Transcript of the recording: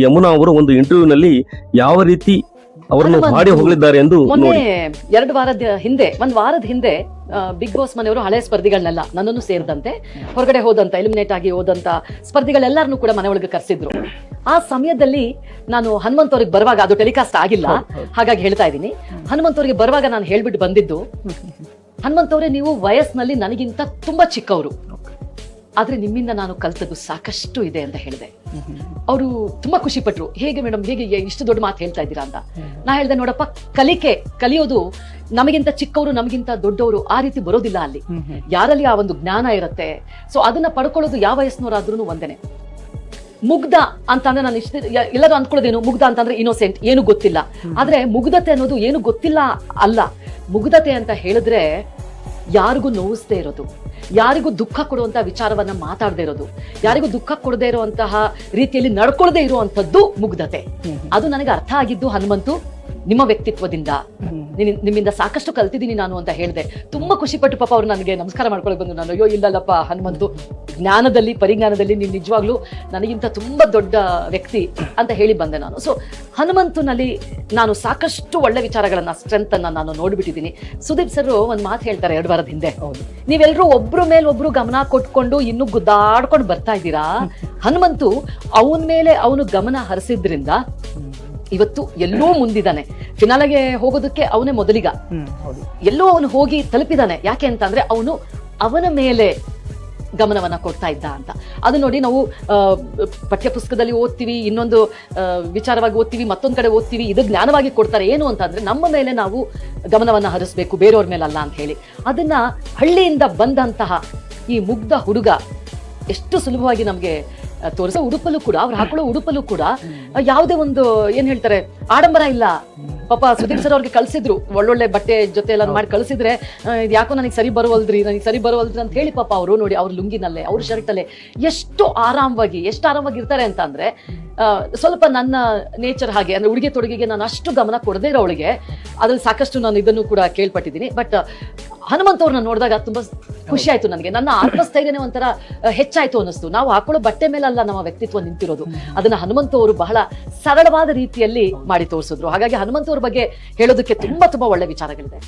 ಯಮುನಾ ಅವರು ಒಂದು ಇಂಟರ್ವ್ಯೂನಲ್ಲಿ ಯಾವ ರೀತಿ ಅವರನ್ನು ಹಾಡಿ ಹೋಗಲಿದ್ದಾರೆ ಎಂದು ಮೊನ್ನೆ ನೋಡಿ. 2 ವಾರದ ಹಿಂದೆ, 1 ವಾರದ ಹಿಂದೆ ಬಿಗ್ ಬಾಸ್ ಮನೆಯವರು ಹಳೆ ಸ್ಪರ್ಧಿಗಳನ್ನೆಲ್ಲ ನನ್ನನ್ನು ಸೇರಿದಂತೆ ಹೊರಗಡೆ ಹೋದಂತ ಎಲಿಮಿನೇಟ್ ಆಗಿ ಹೋದಂತ ಸ್ಪರ್ಧಿಗಳೆಲ್ಲರನ್ನು ಕೂಡ ಮನೆ ಒಳಗೆ ಕರೆಸಿದ್ರು. ಆ ಸಮಯದಲ್ಲಿ ನಾನು ಹನುಮಂತ್ ಅವ್ರಿಗೆ ಬರುವಾಗ, ಅದು ಟೆಲಿಕಾಸ್ಟ್ ಆಗಿಲ್ಲ ಹಾಗಾಗಿ ಹೇಳ್ತಾ ಇದ್ದೀನಿ, ಹನುಮಂತ್ ಅವ್ರಿಗೆ ಬರುವಾಗ ನಾನು ಹೇಳ್ಬಿಟ್ಟು ಬಂದಿದ್ದು, ಹನುಮಂತ್ ಅವರೇ ನೀವು ವಯಸ್ಸಿನಲ್ಲಿ ನನಗಿಂತ ತುಂಬಾ ಚಿಕ್ಕವರು, ಆದ್ರೆ ನಿಮ್ಮಿಂದ ನಾನು ಕಲ್ತದ್ದು ಸಾಕಷ್ಟು ಇದೆ ಅಂತ ಹೇಳಿದೆ. ಅವರು ತುಂಬಾ ಖುಷಿ ಪಟ್ರು. ಹೇಗೆ ಮೇಡಮ್, ಹೇಗೆ ಇಷ್ಟು ದೊಡ್ಡ ಮಾತು ಹೇಳ್ತಾ ಇದ್ದೀರಾ ಅಂತ. ನಾ ಹೇಳ್ದೆ, ನೋಡಪ್ಪ, ಕಲಿಯೋದು ನಮಗಿಂತ ಚಿಕ್ಕವರು ನಮಗಿಂತ ದೊಡ್ಡವರು ಆ ರೀತಿ ಬರೋದಿಲ್ಲ. ಅಲ್ಲಿ ಯಾರಲ್ಲಿ ಆ ಒಂದು ಜ್ಞಾನ ಇರುತ್ತೆ, ಸೊ ಅದನ್ನ ಪಡ್ಕೊಳ್ಳೋದು ಯಾವ ವಯಸ್ಸಿನವರಾದ್ರೂ ಒಂದೇನೆ. ಮುಗ್ಧ ಅಂತಂದ್ರೆ ನಾನು ಎಲ್ಲರೂ ಅಂದ್ಕೊಳ್ಳೋದೇನು, ಮುಗ್ಧ ಅಂತಂದ್ರೆ ಇನ್ನೋಸೆಂಟ್, ಏನು ಗೊತ್ತಿಲ್ಲ. ಆದ್ರೆ ಮುಗ್ಧತೆ ಅನ್ನೋದು ಏನು ಗೊತ್ತಿಲ್ಲ ಅಲ್ಲ. ಮುಗ್ಧತೆ ಅಂತ ಹೇಳಿದ್ರೆ ಯಾರಿಗೂ ನೋವಿಸ್ದೇ ಇರೋದು, ಯಾರಿಗೂ ದುಃಖ ಕೊಡುವಂತಹ ವಿಚಾರವನ್ನ ಮಾತಾಡದೇ ಇರೋದು, ಯಾರಿಗೂ ದುಃಖ ಕೊಡದೇ ಇರುವಂತಹ ರೀತಿಯಲ್ಲಿ ನಡ್ಕೊಳ್ಳದೆ ಇರುವಂತದ್ದು ಮುಗ್ಧತೆ. ಅದು ನನಗೆ ಅರ್ಥ ಆಗಿದ್ದು ಹನುಮಂತು ನಿಮ್ಮ ವ್ಯಕ್ತಿತ್ವದಿಂದ, ನಿಮ್ಮಿಂದ ಸಾಕಷ್ಟು ಕಲ್ತಿದ್ದೀನಿ ನಾನು ಅಂತ ಹೇಳಿದೆ. ತುಂಬಾ ಖುಷಿ ಪಟ್ಟು ಪಾಪ ಅವ್ರು ನನಗೆ ನಮಸ್ಕಾರ ಮಾಡ್ಕೊಳಕ್ ಬಂದು, ನಾನು ಅಯ್ಯೋ ಇಲ್ಲಲ್ಲಪ್ಪ ಹನುಮಂತು, ಜ್ಞಾನದಲ್ಲಿ ಪರಿಜ್ಞಾನದಲ್ಲಿ ನೀನು ನಿಜವಾಗ್ಲೂ ನನಗಿಂತ ತುಂಬಾ ದೊಡ್ಡ ವ್ಯಕ್ತಿ ಅಂತ ಹೇಳಿ ಬಂದೆ ನಾನು. ಸೊ ಹನುಮಂತನಲ್ಲಿ ನಾನು ಸಾಕಷ್ಟು ಒಳ್ಳೆ ವಿಚಾರಗಳನ್ನ, ಸ್ಟ್ರೆಂತ್ ಅನ್ನ ನಾನು ನೋಡ್ಬಿಟ್ಟಿದ್ದೀನಿ. ಸುದೀಪ್ ಸರ್ ಒಂದ್ ಮಾತು ಹೇಳ್ತಾರೆ 2 ವಾರದ ಹಿಂದೆ, ನೀವೆಲ್ಲರೂ ಒಬ್ರ ಮೇಲೆ ಒಬ್ರು ಗಮನ ಕೊಟ್ಕೊಂಡು ಇನ್ನೂ ಗುದ್ದಾಡ್ಕೊಂಡು ಬರ್ತಾ ಇದ್ದೀರಾ. ಹನುಮಂತು ಅವನ ಮೇಲೆ ಅವನು ಗಮನ ಹರಿಸಿದ್ರಿಂದ ಇವತ್ತು ಎಲ್ಲೋ ಮುಂದಿದ್ದಾನೆ. ಫಿನಾಲೆಗೆ ಹೋಗೋದಕ್ಕೆ ಅವನೇ ಮೊದಲಿಗ, ಎಲ್ಲೋ ಅವನು ಹೋಗಿ ತಲುಪಿದಾನೆ. ಯಾಕೆ ಅಂತಂದ್ರೆ ಅವನು ಅವನ ಮೇಲೆ ಗಮನವನ್ನ ಕೊಡ್ತಾ ಇದ್ದ ಅಂತ. ಅದು ನೋಡಿ, ನಾವು ಪಠ್ಯ ಪುಸ್ತಕದಲ್ಲಿ ಓದ್ತೀವಿ, ಇನ್ನೊಂದು ವಿಚಾರವಾಗಿ ಓದ್ತೀವಿ, ಮತ್ತೊಂದ್ ಕಡೆ ಓದ್ತೀವಿ, ಇದು ಜ್ಞಾನವಾಗಿ ಕೊಡ್ತಾರೆ. ಏನು ಅಂತಂದ್ರೆ ನಮ್ಮ ಮೇಲೆ ನಾವು ಗಮನವನ್ನ ಹರಿಸ್ಬೇಕು, ಬೇರೆಯವ್ರ ಮೇಲಲ್ಲ ಅಂತ ಹೇಳಿ. ಅದನ್ನ ಹಳ್ಳಿಯಿಂದ ಬಂದಂತಹ ಈ ಮುಗ್ಧ ಹುಡುಗ ಎಷ್ಟು ಸುಲಭವಾಗಿ ನಮ್ಗೆ ತೋರಿಸೋ ಉಡುಪಲ್ಲೂ ಕೂಡ, ಅವ್ರು ಹಾಕೊಳ್ಳೋ ಉಡುಪಲ್ಲೂ ಕೂಡ ಯಾವುದೇ ಒಂದು ಏನ್ ಹೇಳ್ತಾರೆ ಆಡಂಬರ ಇಲ್ಲ. ಪಾಪ ಸುದೀಪ್ ಸರ್ ಅವ್ರಿಗೆ ಕಳ್ಸಿದ್ರು, ಒಳ್ಳೊಳ್ಳೆ ಬಟ್ಟೆ ಜೊತೆ ಎಲ್ಲ ಮಾಡಿ ಕಳ್ಸಿದ್ರೆ, ಯಾಕೋ ನನಗೆ ಸರಿ ಬರುವಲ್ದ್ರಿ ಅಂತ ಹೇಳಿ ಪಾಪ ಅವರು ನೋಡಿ, ಅವ್ರ ಲುಂಗಿನಲ್ಲೇ, ಅವ್ರ ಶರ್ಟಲ್ಲೇ ಎಷ್ಟು ಆರಾಮವಾಗಿ ಇರ್ತಾರೆ ಅಂತ ಅಂದ್ರೆ, ಸ್ವಲ್ಪ ನನ್ನ ನೇಚರ್ ಹಾಗೆ ಅಂದ್ರೆ ಉಡುಗೆ ತೊಡುಗೆಗೆ ನಾನು ಅಷ್ಟು ಗಮನ ಕೊಡದೇ ಇರೋ ಅವಳಿಗೆ ಅದ್ರಲ್ಲಿ ಸಾಕಷ್ಟು ನಾನು ಇದನ್ನು ಕೂಡ ಕೇಳ್ಪಟ್ಟಿದ್ದೀನಿ. ಬಟ್ ಹನುಮಂತ್ ಅವ್ರನ್ನ ನೋಡಿದಾಗ ತುಂಬಾ ಖುಷಿ ಆಯ್ತು ನನಗೆ. ನನ್ನ ಆತ್ಮಸ್ಥೈರ್ಯನೇ ಒಂಥರ ಹೆಚ್ಚಾಯ್ತು ಅನ್ನಿಸ್ತು. ನಾವು ಹಾಕೊಳ್ಳೋ ಬಟ್ಟೆ ಮೇಲಲ್ಲ ನಮ್ಮ ವ್ಯಕ್ತಿತ್ವ ನಿಂತಿರೋದು, ಅದನ್ನ ಹನುಮಂತ್ ಅವರು ಬಹಳ ಸರಳವಾದ ರೀತಿಯಲ್ಲಿ ಮಾಡಿ ತೋರಿಸಿದ್ರು. ಹಾಗಾಗಿ ಹನುಮಂತ್ ಅವ್ರ ಬಗ್ಗೆ ಹೇಳೋದಕ್ಕೆ ತುಂಬಾ ಒಳ್ಳೆ ವಿಚಾರಗಳಿದೆ.